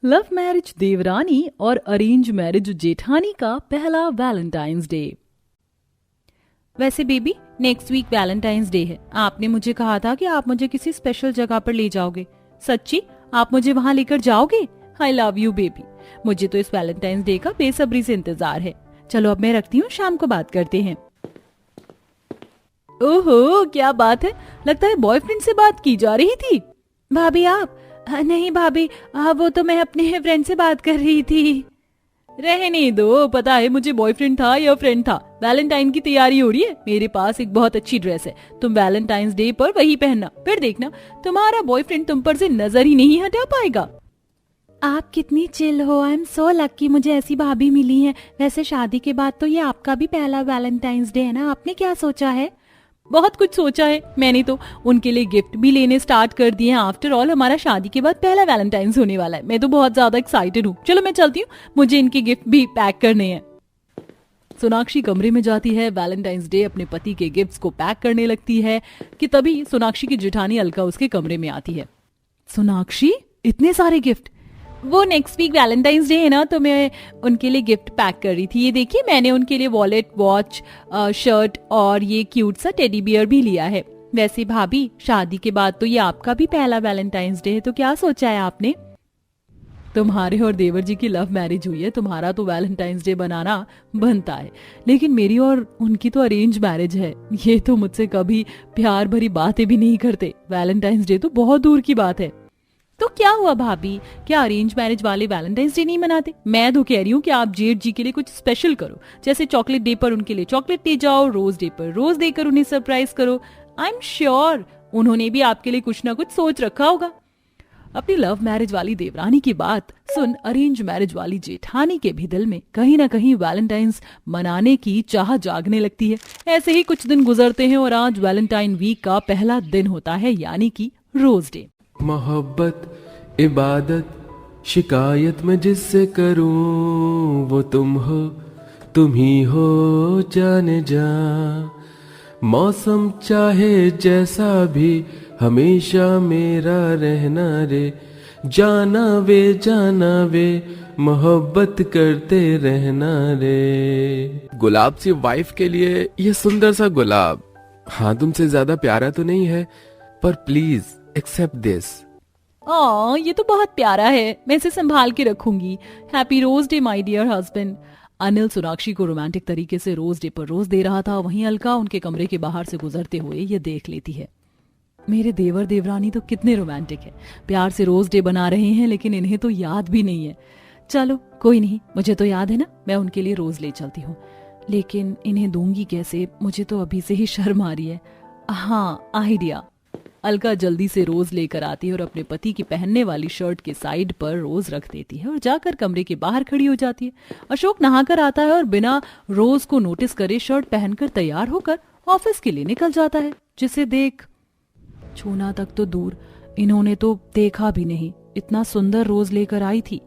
Love marriage देवरानी और arrange marriage जेठानी का पहला वैलेंटाइंस डे। वैसे baby, next week Valentine's Day है। आपने मुझे कहा था कि आप मुझे किसी स्पेशल जगह पर ले जाओगे। सच्ची आप मुझे वहां लेकर जाओगे? I love you baby. मुझे तो इस वैलेंटाइंस डे का बेसब्री से इंतजार है। चलो अब मैं रखती हूँ, शाम को बात करते हैं। ओहो, क्या बात है, लगता है बॉयफ्रेंड से बात की जा रही थी। भाभी आप? नहीं भाभी, वो तो मैं अपने फ्रेंड से बात कर रही थी। रहने दो, पता है मुझे बॉयफ्रेंड था या फ्रेंड था। वैलेंटाइन की तैयारी हो रही है। मेरे पास एक बहुत अच्छी ड्रेस है, तुम वैलेंटाइंस डे पर वही पहनना, फिर देखना तुम्हारा बॉयफ्रेंड तुम पर से नजर ही नहीं हटा पाएगा। आप कितनी चिल हो, आई एम सो लकी मुझे ऐसी भाभी मिली है। वैसे शादी के बाद तो ये आपका भी पहला वैलेंटाइंस डे है ना, आपने क्या सोचा है? बहुत कुछ सोचा है मैंने तो। उनके लिए गिफ्ट भी लेने स्टार्ट कर दिए हैं। आफ्टर ऑल हमारा शादी के बाद पहला वैलेंटाइंस होने वाला है। मैं तो बहुत ज्यादा एक्साइटेड हूँ। चलो मैं चलती हूँ, मुझे इनके गिफ्ट भी पैक करने हैं। सोनाक्षी कमरे में जाती है, वैलेंटाइंस डे अपने पति के गिफ्ट्स को पैक करने लगती है कि तभी सोनाक्षी की जेठानी अलका उसके कमरे में आती है। सोनाक्षी, इतने सारे गिफ्ट? वो नेक्स्ट वीक वैलेंटाइंस डे है ना, तो मैं उनके लिए गिफ्ट पैक कर रही थी। ये देखिए, मैंने उनके लिए वॉलेट, वॉच, शर्ट और ये क्यूट सा टेडी बियर भी लिया है। वैसे भाभी, शादी के बाद तो ये आपका भी पहला वैलेंटाइंस डे है, तो क्या सोचा है आपने? तुम्हारे और देवर जी की लव मैरिज हुई है, तुम्हारा तो वैलेंटाइंस डे बनाना बनता है, लेकिन मेरी और उनकी तो अरेंज मैरिज है। ये तो मुझसे कभी प्यार भरी बातें भी नहीं करते। वैलेंटाइंस डे तो बहुत दूर की बात है। तो क्या हुआ भाभी, क्या अरेंज मैरिज वाले वैलेंटाइंस डे नहीं मनाते? मैं तो कह रही हूँ कि आप जेठ जी के लिए कुछ स्पेशल करो, जैसे चॉकलेट डे पर उनके लिए चॉकलेट ले जाओ, रोज डे पर रोज देकर उन्हें सरप्राइज करो। आई एम श्योर उन्होंने भी आपके लिए कुछ ना कुछ सोच रखा होगा। अपनी लव मैरिज वाली देवरानी की बात सुन अरेंज मैरिज वाली जेठानी के भी दिल में कहीं ना कहीं वैलेंटाइंस मनाने की चाह जागने लगती है। ऐसे ही कुछ दिन गुजरते हैं और आज वैलेंटाइन वीक का पहला दिन होता है, यानी कि रोज डे। मोहब्बत इबादत शिकायत में जिससे करूं वो तुम हो, तुम ही हो जाने जा। मौसम चाहे जैसा भी हमेशा मेरा रहना रे। जाना वे मोहब्बत करते रहना रे। गुलाब सी वाइफ के लिए ये सुंदर सा गुलाब, हाँ तुमसे ज्यादा प्यारा तो नहीं है, पर प्लीज एक्सेप्ट दिस। ये तो बहुत प्यारा है, मैं इसे संभाल के रखूंगी। Happy Rose Day my dear husband. Anil Sonakshi को रोमांटिक तरीके से रोज डे पर रोज दे रहा था, वहीं अलका उनके कमरे के बाहर से गुजरते हुए ये देख लेती है। मेरे देवर देवरानी तो कितने रोमांटिक है, प्यार से रोज डे बना रहे हैं, लेकिन इन्हें तो याद भी नहीं है। चलो कोई नहीं, मुझे तो याद है ना, मैं उनके लिए रोज ले चलती हूँ, लेकिन इन्हें दूंगी कैसे? मुझे तो अभी से ही शर्म आ रही है। हाँ, आइडिया। अलका जल्दी से रोज लेकर आती है और अपने पति की पहनने वाली शर्ट के साइड पर रोज रख देती है और जाकर कमरे के बाहर खड़ी हो जाती है। अशोक नहाकर आता है और बिना रोज को नोटिस करे शर्ट पहनकर तैयार होकर ऑफिस के लिए निकल जाता है, जिसे देख छूना तक तो दूर, इन्होंने तो देखा भी नहीं, इतना सुंदर रोज लेकर आई थी।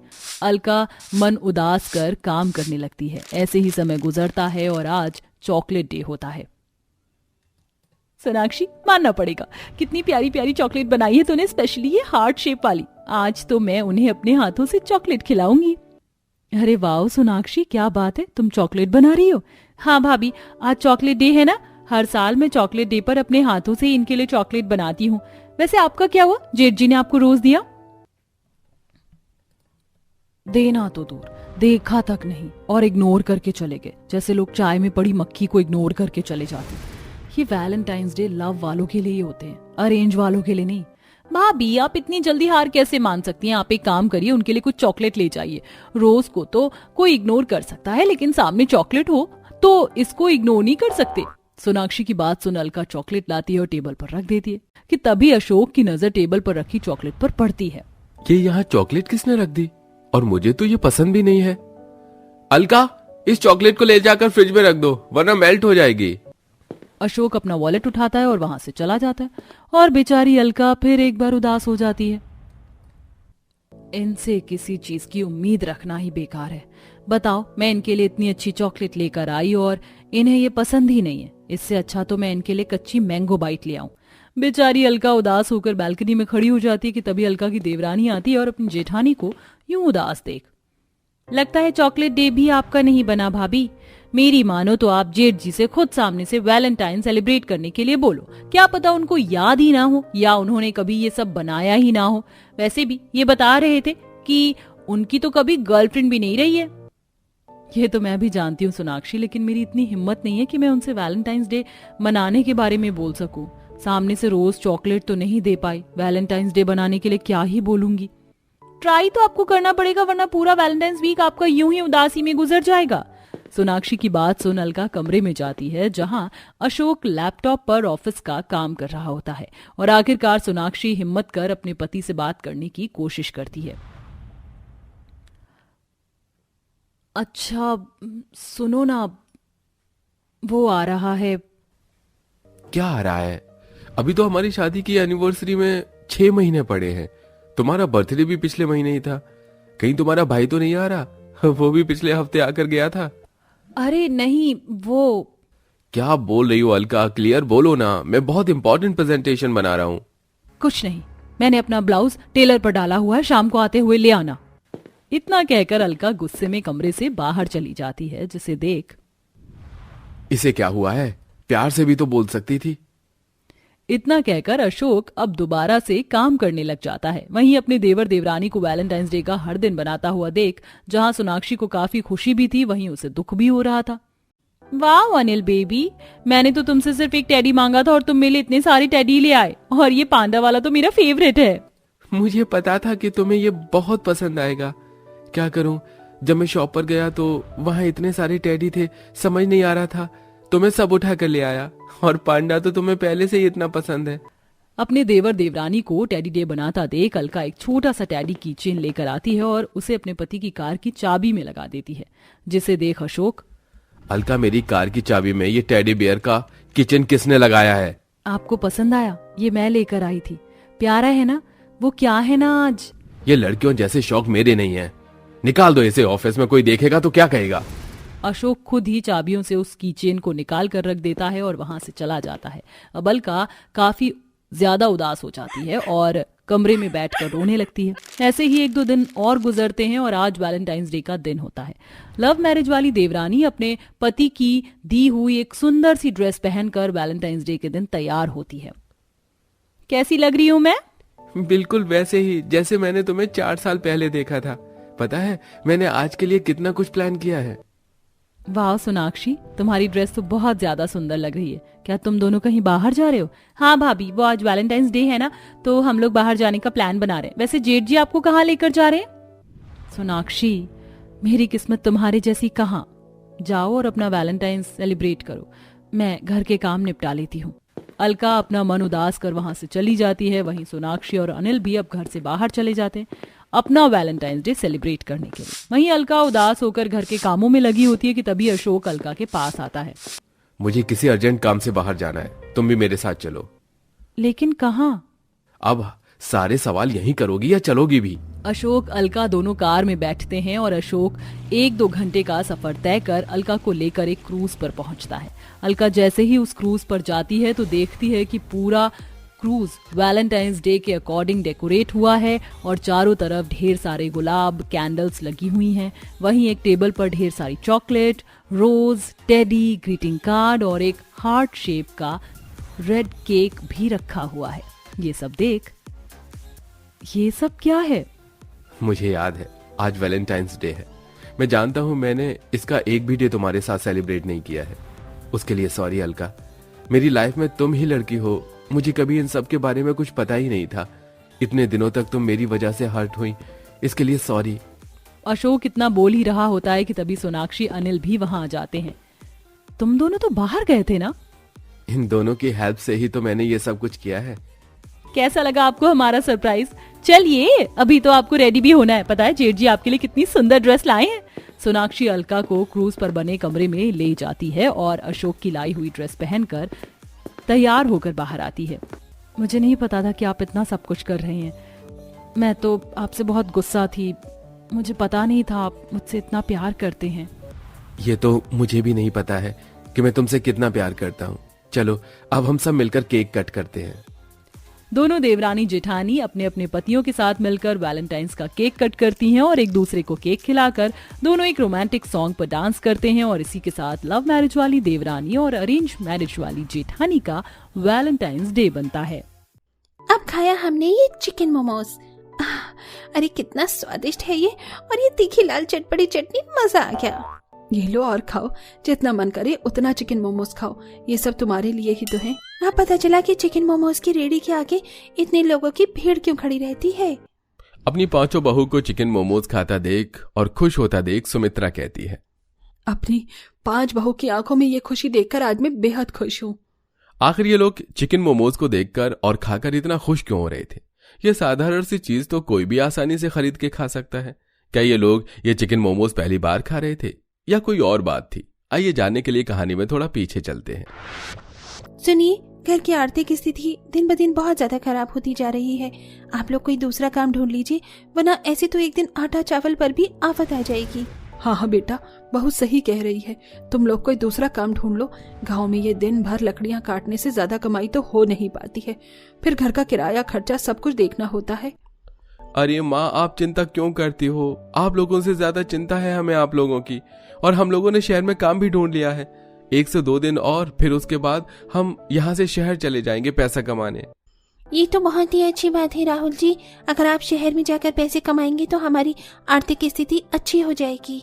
अलका मन उदास कर काम करने लगती है। ऐसे ही समय गुजरता है और आज चॉकलेट डे होता है। सोनाक्षी, मानना पड़ेगा, कितनी प्यारी प्यारी चॉकलेट बनाई है तूने, स्पेशली ये हार्ट शेप वाली। आज तो मैं उन्हें अपने हाथों से चॉकलेट खिलाऊंगी। अरे वाह सोनाक्षी, क्या बात है, तुम चॉकलेट बना रही हो? हाँ भाभी, आज चॉकलेट डे है ना, हर साल मैं चॉकलेट डे पर अपने हाथों से इनके लिए चॉकलेट बनाती हूँ। वैसे आपका क्या हुआ, जेठ जी ने आपको रोज दिया? देना तो दूर, देखा तक नहीं और इग्नोर करके चले गए, जैसे लोग चाय में पड़ी मक्खी को इग्नोर करके चले जाते। ये वैलेंटाइंस डे लव वालों के लिए होते हैं, अरेंज वालों के लिए नहीं। भाभी, आप इतनी जल्दी हार कैसे मान सकती हैं? आप एक काम करिए, उनके लिए कुछ चॉकलेट ले जाइए। रोज को तो कोई इग्नोर कर सकता है, लेकिन सामने चॉकलेट हो तो इसको इग्नोर नहीं कर सकते। सोनाक्षी की बात सुन अलका चॉकलेट लाती है और टेबल पर रख देती है कि तभी अशोक की नजर टेबल पर रखी चॉकलेट पर पड़ती है। ये यहाँ चॉकलेट किसने रख दी? और मुझे तो ये पसंद भी नहीं है। अलका, इस चॉकलेट को ले जाकर फ्रिज में रख दो, वरना मेल्ट हो जाएगी। अशोक अपना वॉलेट उठाता है और वहां से चला जाता है और बेचारी अलका फिर एक बार उदास हो जाती है। इनसे किसी चीज की उम्मीद रखना ही बेकार है। बताओ, मैं इनके लिए इतनी अच्छी चॉकलेट लेकर आई और इन्हें ये पसंद ही नहीं है। इससे अच्छा तो मैं इनके लिए कच्ची मैंगो बाइट ले आऊं। बेचारी अलका उदास होकर बालकनी में खड़ी हो जाती है कि तभी अलका की देवरानी आती है और अपनी जेठानी को यूं उदास देख, लगता है चॉकलेट डे भी आपका नहीं बना भाभी। मेरी मानो तो आप जेठ जी से खुद सामने से वैलेंटाइन सेलिब्रेट करने के लिए बोलो, क्या पता उनको याद ही ना हो या उन्होंने कभी ये सब बनाया ही ना हो। वैसे भी ये बता रहे थे कि उनकी तो कभी गर्लफ्रेंड भी नहीं रही है। ये तो मैं भी जानती हूँ सोनाक्षी, लेकिन मेरी इतनी हिम्मत नहीं है कि मैं उनसे वैलेंटाइंस डे मनाने के बारे में बोल सकूं। सामने से रोज चॉकलेट तो नहीं दे पाई, वैलेंटाइंस डे बनाने के लिए क्या ही बोलूंगी। ट्राई तो आपको करना पड़ेगा, वरना पूरा वैलेंटाइंस वीक आपका यूं ही उदासी में गुजर जाएगा। सोनाक्षी की बात सुन अलका कमरे में जाती है जहां अशोक लैपटॉप पर ऑफिस का काम कर रहा होता है और आखिरकार सोनाक्षी हिम्मत कर अपने पति से बात करने की कोशिश करती है। अच्छा सुनो ना, वो आ रहा है। क्या आ रहा है? अभी तो हमारी शादी की एनिवर्सरी में 6 महीने पड़े हैं। तुम्हारा बर्थडे भी पिछले महीने ही था। कहीं तुम्हारा भाई तो नहीं आ रहा? वो भी पिछले हफ्ते आकर गया था। अरे नहीं, वो क्या बोल रही हो अलका? क्लियर बोलो ना, मैं बहुत इंपॉर्टेंट प्रेजेंटेशन बना रहा हूँ। कुछ नहीं, मैंने अपना ब्लाउज टेलर पर डाला हुआ है, शाम को आते हुए ले आना। इतना कहकर अलका गुस्से में कमरे से बाहर चली जाती है, जिसे देख इसे क्या हुआ है? प्यार से भी तो बोल सकती थी। इतना कहकर अशोक अब दोबारा से काम करने लग जाता है। वहीं अपने देवर देवरानी को वैलेंटाइंस डे का हर दिन बनाता हुआ देख जहां सोनाक्षी को काफी खुशी भी थी, वहीं उसे दुख भी हो रहा था। वाह अनिल बेबी, मैंने तो तुमसे सिर्फ एक टेडी मांगा था और तुम मेरे लिए इतने सारे टेडी ले आए, और ये पांडा वाला तो मेरा फेवरेट है। मुझे पता था कि तुम्हें ये बहुत पसंद आएगा। क्या करूं, जब मैं शॉप पर गया तो वहां इतने सारे टेडी थे, समझ नहीं आ रहा था, तो मैं सब उठा कर ले आया। और पांडा तो तुम्हें पहले से ही इतना पसंद है। अपने देवर देवरानी को टेडी डे बनाता देख अलका एक छोटा सा टेडी की चेन लेकर आती है और उसे अपने पति की कार की चाबी में लगा देती है, जिसे देख अशोक, अलका मेरी कार की चाबी में ये टेडी बियर का किचन किसने लगाया है? आपको पसंद आया? ये मैं लेकर आई थी। प्यारा है ना? वो क्या है ना आज। ये लड़कियों जैसे शौक मेरे नहीं है। निकाल दो इसे, ऑफिस में कोई देखेगा तो क्या कहेगा? अशोक खुद ही चाबियों से उस कीचेन को निकाल कर रख देता है और वहां से चला जाता है। अब अलका काफी ज्यादा उदास हो जाती है और कमरे में बैठकर रोने लगती है। ऐसे ही 1-2 दिन और गुजरते हैं और आज वैलेंटाइंस डे का दिन होता है। लव मैरिज वाली देवरानी अपने पति की दी हुई एक सुंदर सी ड्रेस पहनकर वैलेंटाइंस डे के दिन तैयार होती है। कैसी लग रही हूं मैं? बिल्कुल वैसे ही जैसे मैंने तुम्हें 4 साल पहले देखा था। पता है मैंने आज के लिए कितना कुछ प्लान किया है। वाह सोनाक्षी, तुम्हारी ड्रेस तो बहुत ज्यादा सुंदर लग रही है। क्या तुम दोनों कहीं बाहर जा रहे हो? हाँ भाभी, वो आज वैलेंटाइंस डे है ना, तो हम लोग बाहर जाने का प्लान बना रहे हैं। वैसे जेठ जी आपको कहाँ लेकर जा रहे हैं? सोनाक्षी, मेरी किस्मत तुम्हारे जैसी कहाँ। जाओ और अपना वैलेंटाइंस सेलिब्रेट करो, मैं घर के काम निपटा लेती हूँ। अलका अपना मन उदास कर वहां से चली जाती है। वहीं सोनाक्षी और अनिल भी अब घर से बाहर चले जाते हैं अपना वैलेंटाइंस डे सेलिब्रेट करने के लिए। वहीं अलका उदास होकर घर के कामों में लगी होती है कि तभी अशोक अलका के पास आता है। मुझे किसी अर्जेंट काम से बाहर जाना है, तुम भी मेरे साथ चलो। लेकिन कहाँ? अब सारे सवाल यहीं करोगी या चलोगी भी? अशोक अलका दोनों कार में बैठते हैं और अशोक 1-2 घंटे का सफर तय कर अलका को लेकर एक क्रूज पर पहुंचता है। अलका जैसे ही उस क्रूज पर जाती है तो देखती है कि पूरा क्रूज वैलेंटाइंस डे के अकॉर्डिंग डेकोरेट हुआ है और चारों तरफ ढेर सारे गुलाब, कैंडल्स लगी हुई हैं। वहीं एक टेबल पर ढेर सारी चॉकलेट, रोज, टेडी, ग्रीटिंग कार्ड और एक हार्ट शेप का रेड केक भी रखा हुआ है। ये सब देख, ये सब क्या है? मुझे याद है आज वैलेंटाइंस डे है। मैं जानता हूँ मैंने इसका एक भी डे तुम्हारे साथ सेलिब्रेट नहीं किया है, उसके लिए सॉरी अलका। मेरी लाइफ में तुम ही लड़की हो, मुझे कभी इन सब के बारे में कुछ पता ही नहीं था। इतने दिनों तक तुम मेरी वजह से हर्ट हुई, इसके लिए सॉरी। अशोक इतना बोल ही रहा होता है कि तभी सोनाक्षी अनिल भी वहां आ जाते हैं। तुम दोनों तो बाहर गए थे ना? इन दोनों की हेल्प से ही तो मैंने ये सब कुछ किया है। कैसा लगा आपको हमारा सरप्राइज? चलिए अभी तो आपको रेडी भी होना है। पता है जेठ जी आपके लिए कितनी सुंदर ड्रेस लाए हैं। सोनाक्षी अलका को क्रूज पर बने कमरे में ले जाती है और अशोक की लाई हुई ड्रेस पहनकर तैयार होकर बाहर आती है। मुझे नहीं पता था कि आप इतना सब कुछ कर रहे हैं। मैं तो आपसे बहुत गुस्सा थी, मुझे पता नहीं था आप मुझसे इतना प्यार करते हैं। ये तो मुझे भी नहीं पता है कि मैं तुमसे कितना प्यार करता हूँ। चलो अब हम सब मिलकर केक कट करते हैं। दोनों देवरानी जेठानी अपने अपने पतियों के साथ मिलकर वैलेंटाइंस का केक कट करती हैं और एक दूसरे को केक खिलाकर दोनों एक रोमांटिक सॉन्ग पर डांस करते हैं और इसी के साथ लव मैरिज वाली देवरानी और अरेंज मैरिज वाली जेठानी का वैलेंटाइंस डे बनता है। अब खाया हमने ये चिकन मोमोज। अरे कितना स्वादिष्ट है ये, और ये तीखी लाल चटपटी चटनी, मजा आ गया। ये लो और खाओ, जितना मन करे उतना चिकन मोमोज खाओ, ये सब तुम्हारे लिए ही तो है। अब पता चला कि चिकन मोमोज की रेडी के आगे इतने लोगों की भीड़ क्यों खड़ी रहती है। अपनी पांचों बहू को चिकन मोमोज खाता देख और खुश होता देख सुमित्रा कहती है, अपनी 5 बहू की आंखों में ये खुशी देखकर आज मैं बेहद खुश हूँ। आखिर ये लोग चिकन मोमोज को देखकर और खाकर इतना खुश क्यों हो रहे थे? ये साधारण सी चीज तो कोई भी आसानी से खरीद के खा सकता है। क्या ये लोग ये चिकन मोमोज पहली बार खा रहे थे या कोई और बात थी? आइए जानने के लिए कहानी में थोड़ा पीछे चलते हैं। सुनिए, घर की आर्थिक स्थिति दिन ब दिन बहुत ज्यादा खराब होती जा रही है। आप लोग कोई दूसरा काम ढूंढ लीजिए, वरना ऐसे तो एक दिन आटा चावल पर भी आफत आ जाएगी। हाँ हाँ बेटा, बहुत सही कह रही है। तुम लोग कोई दूसरा काम ढूंढ लो। गांव में ये दिन भर लकड़ियां काटने से ज्यादा कमाई तो हो नहीं पाती है, फिर घर का किराया खर्चा सब कुछ देखना होता है। अरे माँ, आप चिंता क्यों करती हो? आप लोगों से ज्यादा चिंता है हमें आप लोगों की। और हम लोगों ने शहर में काम भी ढूंढ लिया है। 1 से 2 दिन और फिर उसके बाद हम यहाँ से शहर चले जाएंगे पैसा कमाने। ये तो बहुत ही अच्छी बात है राहुल जी। अगर आप शहर में जाकर पैसे कमाएंगे तो हमारी आर्थिक स्थिति अच्छी हो जाएगी।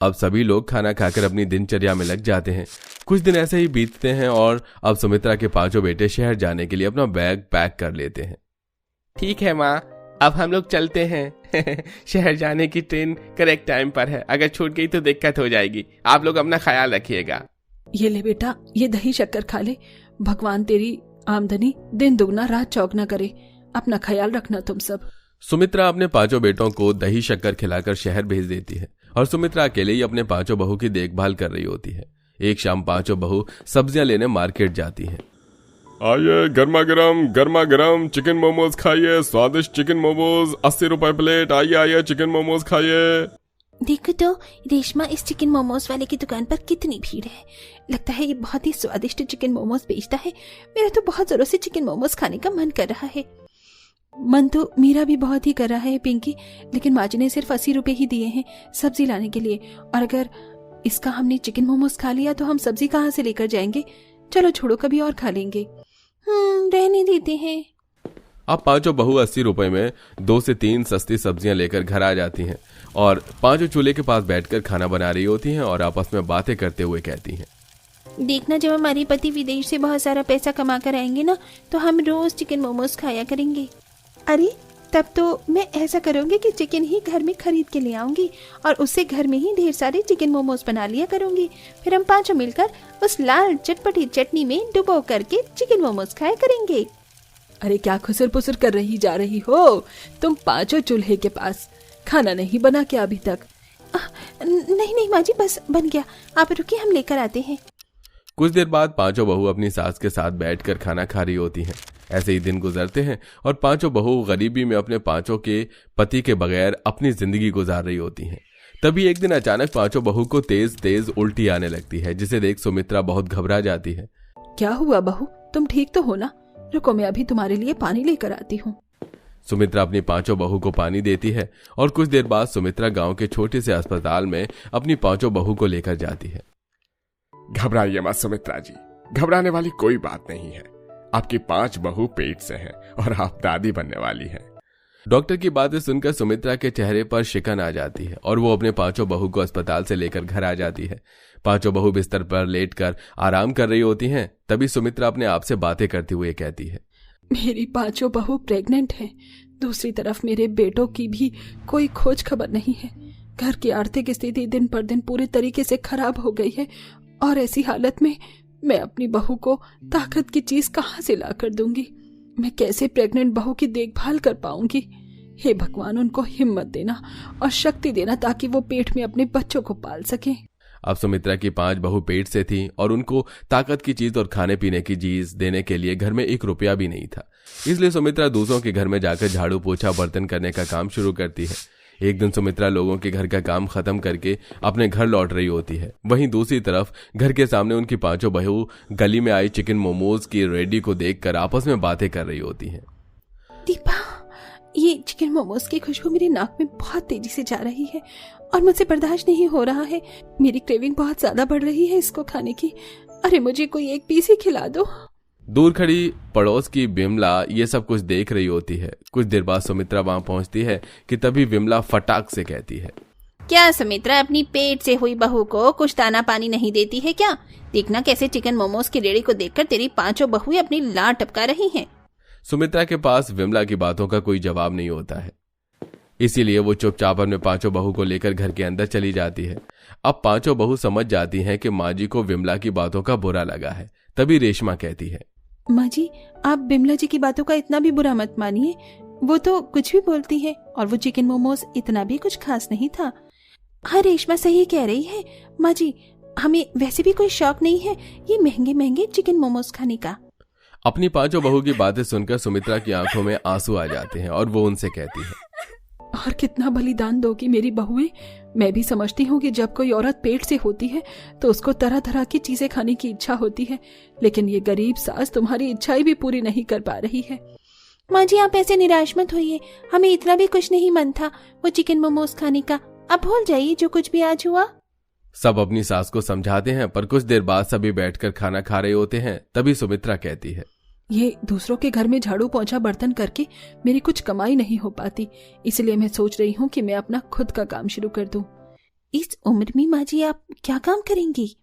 अब सभी लोग खाना खाकर अपनी दिनचर्या में लग जाते हैं। कुछ दिन ऐसे ही बीतते हैं और अब सुमित्रा के 5 बेटे शहर जाने के लिए अपना बैग पैक कर लेते हैं। ठीक है माँ, अब हम लोग चलते हैं। शहर जाने की ट्रेन करेक्ट टाइम पर है, अगर छूट गई तो दिक्कत हो जाएगी। आप लोग अपना ख्याल रखिएगा। ये ले बेटा, ये दही शक्कर खा ले। भगवान तेरी आमदनी दिन दुगना रात चौगना करे। अपना ख्याल रखना तुम सब। सुमित्रा अपने 5 बेटों को दही शक्कर खिलाकर शहर भेज देती है और सुमित्रा अकेले ही अपने 5 बहू की देखभाल कर रही होती है। एक शाम 5 बहू सब्जियां लेने मार्केट जाती हैं। आइए, गर्मा गर्म चिकन मोमोज खाइए। स्वादिष्ट चिकन मोमोज 80 रुपए प्लेट। आइए आइए, चिकन मोमोज खाइए। देखो तो रेशमा, इस चिकन मोमोज वाले की दुकान पर कितनी भीड़ है। लगता है ये बहुत ही स्वादिष्ट चिकन मोमोज बेचता है। मेरा तो बहुत जोरों से चिकन मोमोज खाने का मन कर रहा है। मन तो मेरा भी बहुत ही कर रहा है पिंकी, लेकिन माँ जी ने सिर्फ 80 रुपए ही दिए हैं सब्जी लाने के लिए, और अगर इसका हमने चिकन मोमोज खा लिया तो हम सब्जी कहाँ से लेकर जाएंगे? चलो छोड़ो, कभी और खा लेंगे। रहने देते हैं। अब 5 बहू 80 रुपए में 2 से 3 सस्ती सब्जियां लेकर घर आ जाती हैं और 5 चूल्हे के पास बैठकर खाना बना रही होती हैं और आपस में बातें करते हुए कहती हैं, देखना, जब हमारे पति विदेश से बहुत सारा पैसा कमा कर आएंगे ना, तो हम रोज चिकन मोमोज खाया करेंगे। अरे तब तो मैं ऐसा करूंगी कि चिकन ही घर में खरीद के ले आऊंगी और उससे घर में ही ढेर सारे चिकन मोमोज बना लिया करूंगी। फिर हम 5 मिलकर उस लाल चटपटी चटनी में डुबो करके चिकन मोमोज खाया करेंगे। अरे क्या खुसर पुसर कर रही जा रही हो तुम? 5 चूल्हे के पास खाना नहीं बना क्या अभी तक? नहीं माँ जी, बस बन गया। आप रुकिए, हम लेकर आते हैं। कुछ देर बाद 5 बहू अपनी सास के साथ बैठकर खाना खा रही होती हैं। ऐसे ही दिन गुजरते हैं और 5 बहू गरीबी में अपने 5 के पति के बगैर अपनी जिंदगी गुजार रही होती हैं। तभी एक दिन अचानक 5 बहू को तेज तेज उल्टी आने लगती है, जिसे देख सुमित्रा बहुत घबरा जाती है। क्या हुआ बहू, तुम ठीक तो हो ना? रुको, मैं अभी तुम्हारे लिए पानी लेकर आती हूँ। सुमित्रा अपनी 5 बहू को पानी देती है और कुछ देर बाद सुमित्रा गांव के छोटे से अस्पताल में अपनी 5 बहू को लेकर जाती है। घबराइए मत सुमित्रा जी, घबराने वाली कोई बात नहीं है। आपकी 5 बहू पेट से हैं और आप दादी बनने वाली हैं। डॉक्टर की बातें सुनकर सुमित्रा के चेहरे पर शिकन आ जाती है और वो अपने 5 बहू को अस्पताल से लेकर घर आ जाती है। 5 बहू बिस्तर पर लेटकर आराम कर रही होती हैं। तभी सुमित्रा अपने आप से बातें करते हुए कहती है, मेरी 5 बहू प्रेग्नेंट हैं। दूसरी तरफ मेरे बेटों की भी कोई खोज खबर नहीं है। घर की आर्थिक स्थिति दिन पर दिन पूरी तरीके से खराब हो गई है और ऐसी हालत में मैं अपनी बहू को ताकत की चीज कहाँ से ला कर दूंगी? मैं कैसे प्रेग्नेंट बहू की देखभाल कर पाऊंगी? हे भगवान, उनको हिम्मत देना और शक्ति देना ताकि वो पेट में अपने बच्चों को पाल सके। अब सुमित्रा की 5 बहू पेट से थी और उनको ताकत की चीज और खाने पीने की चीज देने के लिए घर में 1 रुपया भी नहीं था। इसलिए सुमित्रा दूसरों के घर में जाकर झाड़ू पोछा बर्तन करने का काम शुरू करती है। एक दिन सुमित्रा लोगों के घर का काम खत्म करके अपने घर लौट रही होती है। वहीं दूसरी तरफ घर के सामने उनकी 5 बहू गली में आई चिकन मोमोज की रेडी को देखकर आपस में बातें कर रही होती हैं। दीपा, ये चिकन मोमोज की खुशबू मेरी नाक में बहुत तेजी से जा रही है और मुझसे बर्दाश्त नहीं हो रहा है। मेरी क्रेविंग बहुत ज्यादा बढ़ रही है इसको खाने की। अरे मुझे कोई एक पीस ही खिला दो। दूर खड़ी पड़ोस की विमला ये सब कुछ देख रही होती है। कुछ देर बाद सुमित्रा वहां पहुंचती है कि तभी विमला फटाक से कहती है, क्या सुमित्रा अपनी पेट से हुई बहू को कुछ दाना पानी नहीं देती है क्या? देखना कैसे चिकन मोमोज की रेड़ी को देखकर तेरी 5 बहुएं अपनी लार टपका रही हैं। सुमित्रा के पास विमला की बातों का कोई जवाब नहीं होता है, इसीलिए वो चुपचाप अपने 5 बहू को लेकर घर के अंदर चली जाती है। अब 5 बहू समझ जाती हैं कि माँ जी को विमला की बातों का बुरा लगा है। तभी रेशमा कहती है, माँ जी, आप बिमला जी की बातों का इतना भी बुरा मत मानिए। वो तो कुछ भी बोलती है और वो चिकन मोमोज इतना भी कुछ खास नहीं था। हाँ, रेशमा सही कह रही है माँ जी, हमें वैसे भी कोई शौक नहीं है ये महंगे महंगे चिकन मोमोज खाने का। अपनी 5 बहू की बातें सुनकर सुमित्रा की आंखों में आंसू आ जाते हैं और वो उनसे कहती है, और कितना बलिदान दोगी मेरी बहुएं। मैं भी समझती हूँ कि जब कोई औरत पेट से होती है तो उसको तरह तरह की चीजें खाने की इच्छा होती है, लेकिन ये गरीब सास तुम्हारी इच्छाएं भी पूरी नहीं कर पा रही है। माँ जी, आप ऐसे निराश मत होइए, हमें इतना भी कुछ नहीं मन था वो चिकन मोमोज खाने का। अब भूल जाइए जो कुछ भी आज हुआ। सब अपनी सास को समझाते हैं, पर कुछ देर बाद सभी बैठकर खाना खा रहे होते हैं। तभी सुमित्रा कहती है, ये दूसरों के घर में झाड़ू पोंछा बर्तन करके मेरी कुछ कमाई नहीं हो पाती, इसलिए मैं सोच रही हूँ कि मैं अपना खुद का काम शुरू कर दूं। इस उम्र में माँ जी आप क्या काम करेंगी?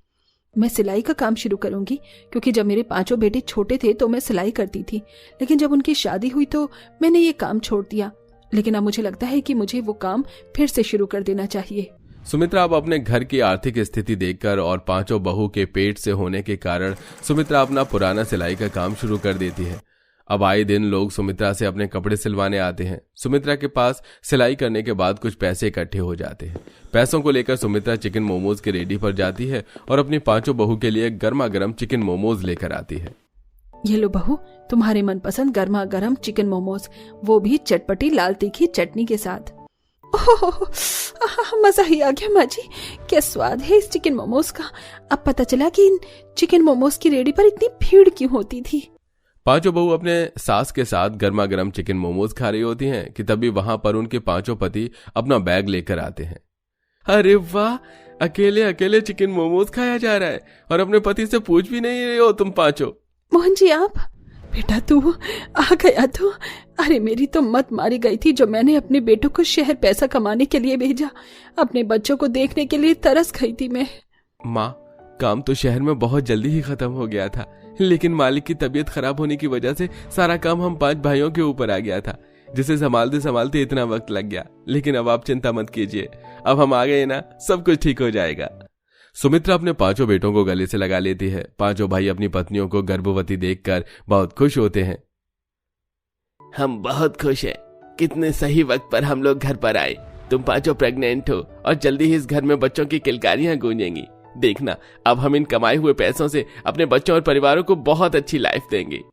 मैं सिलाई का काम शुरू करूंगी, क्योंकि जब मेरे 5 बेटे छोटे थे तो मैं सिलाई करती थी, लेकिन जब उनकी शादी हुई तो मैंने ये काम छोड़ दिया। लेकिन अब मुझे लगता है कि मुझे वो काम फिर से शुरू कर देना चाहिए। सुमित्रा अब अपने घर की आर्थिक स्थिति देखकर और 5 बहू के पेट से होने के कारण सुमित्रा अपना पुराना सिलाई का काम शुरू कर देती है। अब आए दिन लोग सुमित्रा से अपने कपड़े सिलवाने आते हैं। सुमित्रा के पास सिलाई करने के बाद कुछ पैसे इकट्ठे हो जाते हैं। पैसों को लेकर सुमित्रा चिकन मोमोज की रेडी पर जाती है और अपनी 5 बहू के लिए गर्मा गर्म चिकन मोमोज लेकर आती है। ये लो बहू, तुम्हारे मनपसंद गर्मा गर्म चिकन मोमोज, वो भी चटपटी लाल तीखी चटनी के साथ। ओह, मजा ही आ गया माँ जी, क्या स्वाद है इस चिकन मोमोज का। अब पता चला कि इन चिकन मोमोज की रेडी पर इतनी भीड़ क्यों होती थी। 5 बहू अपने सास के साथ गर्मा गर्म चिकन मोमोज खा रही होती हैं कि तभी वहां पर उनके 5 पति अपना बैग लेकर आते हैं। अरे वाह, अकेले अकेले चिकन मोमोज खाया जा रहा है और अपने पति से पूछ भी नहीं रहे हो तुम 5। मोहन जी, आप बेटा तू आ गया तो। अरे मेरी तो मत मारी गई थी जो मैंने अपने बेटों को शहर पैसा कमाने के लिए भेजा। अपने बच्चों को देखने के लिए तरस गई थी मैं। माँ, काम तो शहर में बहुत जल्दी ही खत्म हो गया था, लेकिन मालिक की तबीयत खराब होने की वजह से सारा काम हम 5 भाइयों के ऊपर आ गया था, जिसे संभालते संभालते इतना वक्त लग गया। लेकिन अब आप चिंता मत कीजिए, अब हम आ गए ना, सब कुछ ठीक हो जाएगा। सुमित्रा अपने 5 बेटों को गले से लगा लेती है। 5 भाई अपनी पत्नियों को गर्भवती देखकर बहुत खुश होते हैं। हम बहुत खुश हैं, कितने सही वक्त पर हम लोग घर पर आए। तुम 5 प्रेग्नेंट हो और जल्दी ही इस घर में बच्चों की किलकारियां गूंजेंगी। देखना, अब हम इन कमाए हुए पैसों से अपने बच्चों और परिवारों को बहुत अच्छी लाइफ देंगे।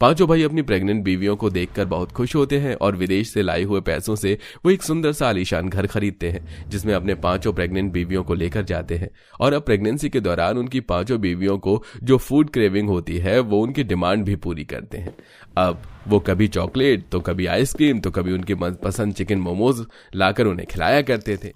5 भाई अपनी प्रेग्नेंट बीवियों को देखकर बहुत खुश होते हैं और विदेश से लाए हुए पैसों से वो एक सुंदर सा आलीशान घर खरीदते हैं, जिसमें अपने 5 प्रेग्नेंट बीवियों को लेकर जाते हैं। और अब प्रेगनेंसी के दौरान उनकी 5 बीवियों को जो फूड क्रेविंग होती है वो उनकी डिमांड भी पूरी करते हैं। अब वो कभी चॉकलेट तो कभी आइसक्रीम तो कभी उनके मनपसंद चिकन मोमोज लाकर उन्हें खिलाया करते थे।